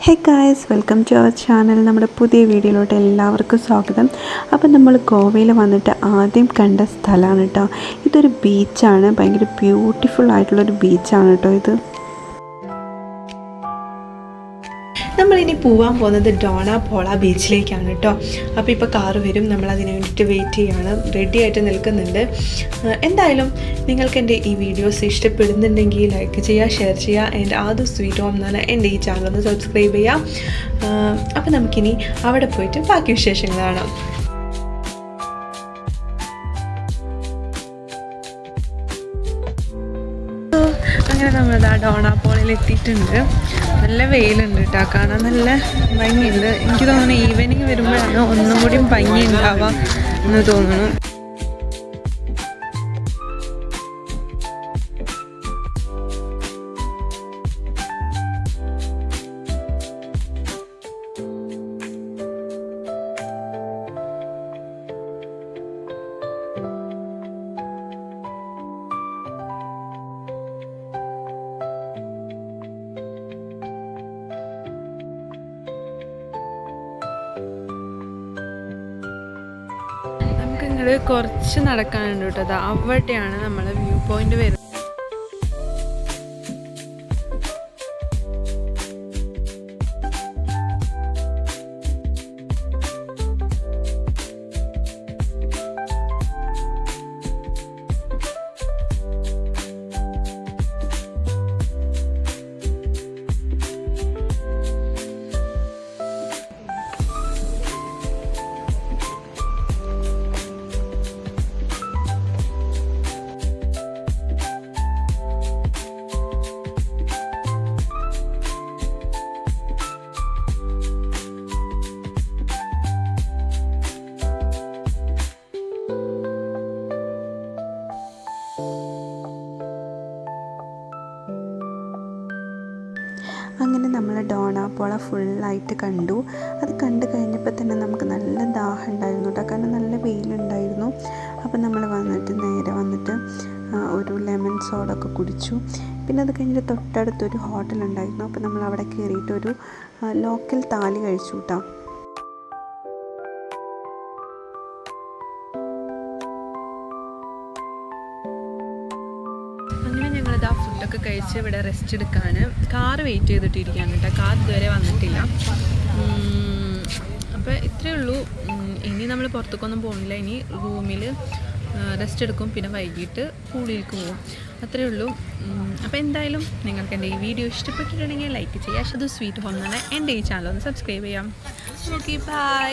Hey guys, welcome to our channel. നമ്മുടെ പുതിയ വീഡിയോയിലോട്ട് എല്ലാവർക്കും സ്വാഗതം. അപ്പം നമ്മൾ ഗോവയിൽ വന്നിട്ട് ആദ്യം കണ്ട സ്ഥലമാണ് കേട്ടോ. ഇതൊരു ബീച്ചാണ്, ഭയങ്കര ബ്യൂട്ടിഫുൾ ആയിട്ടുള്ളൊരു ബീച്ചാണ് കേട്ടോ ഇത്. നമ്മളിനി പോകാൻ പോകുന്നത് ഡോണാപോള ബീച്ചിലേക്കാണ് കേട്ടോ. അപ്പോൾ ഇപ്പോൾ കാറ് വരും, നമ്മളതിന് വേണ്ടിയിട്ട് വെയിറ്റ് ചെയ്യാണ്, റെഡി ആയിട്ട് നിൽക്കുന്നുണ്ട്. എന്തായാലും നിങ്ങൾക്ക് എൻ്റെ ഈ വീഡിയോസ് ഇഷ്ടപ്പെടുന്നുണ്ടെങ്കിൽ ലൈക്ക് ചെയ്യുക, ഷെയർ ചെയ്യുക. ആൻഡ് ആദു സ്വീറ്റ് ഹോം എന്നാണ് എൻ്റെ ഈ ചാനൽ ഒന്ന് സബ്സ്ക്രൈബ് ചെയ്യുക. അപ്പോൾ നമുക്കിനി അവിടെ പോയിട്ട് ബാക്കി വിശേഷങ്ങൾ കാണാം. അങ്ങനെ നമ്മൾ ഡോണാപോളയിൽ എത്തിയിട്ടുണ്ട്. നല്ല വെയിലുണ്ട് കേട്ടോ, കാണാൻ നല്ല ഭംഗിയുണ്ട്. എനിക്ക് തോന്നുന്നു ഈവനിങ് വരുമ്പോഴാണ് ഒന്നും കൂടി ഭംഗി ഉണ്ടാവുക എന്ന് തോന്നുന്നു. കുറച്ച് നടക്കാനുണ്ട് കേട്ടോ. അവിടെയാണ് നമ്മളെ വ്യൂ പോയിന്റ് വരുന്നത്. അങ്ങനെ നമ്മൾ ഡോണാപോള ഫുള്ളായിട്ട് കണ്ടു. അത് കണ്ടു കഴിഞ്ഞപ്പോൾ തന്നെ നമുക്ക് നല്ല ദാഹം ഉണ്ടായിരുന്നു കേട്ടോ, കാരണം നല്ല വെയിലുണ്ടായിരുന്നു. അപ്പം നമ്മൾ നേരെ വന്നിട്ട് ഒരു ലെമൺ സോഡൊക്കെ കുടിച്ചു. പിന്നെ അത് കഴിഞ്ഞിട്ട് തൊട്ടടുത്തൊരു ഹോട്ടലുണ്ടായിരുന്നു. അപ്പോൾ നമ്മൾ അവിടെ കയറിയിട്ടൊരു ലോക്കൽ താലി കഴിച്ചു കേട്ടോ. ഫുഡൊക്കെ കഴിച്ച് ഇവിടെ റെസ്റ്റ് എടുക്കാൻ കാറ് വെയിറ്റ് ചെയ്തിട്ടിരിക്കുകയാണ് കേട്ടോ. കാർ ഇതുവരെ വന്നിട്ടില്ല. അപ്പോൾ ഇത്രയേ ഉള്ളൂ. ഇനി നമ്മൾ പുറത്തേക്കൊന്നും പോകുന്നില്ല. ഇനി റൂമിൽ റെസ്റ്റ് എടുക്കും, പിന്നെ വൈകിട്ട് പൂളിലേക്ക് പോകും. അത്രയേ ഉള്ളൂ. അപ്പോൾ എന്തായാലും നിങ്ങൾക്ക് എൻ്റെ ഈ വീഡിയോ ഇഷ്ടപ്പെട്ടിട്ടുണ്ടെങ്കിൽ ലൈക്ക് ചെയ്യുക. അത് സ്വീറ്റ് ഹോം എന്നാണ് എൻ്റെ ഈ ചാനൽ ഒന്ന് സബ്സ്ക്രൈബ് ചെയ്യാം. Okay, by.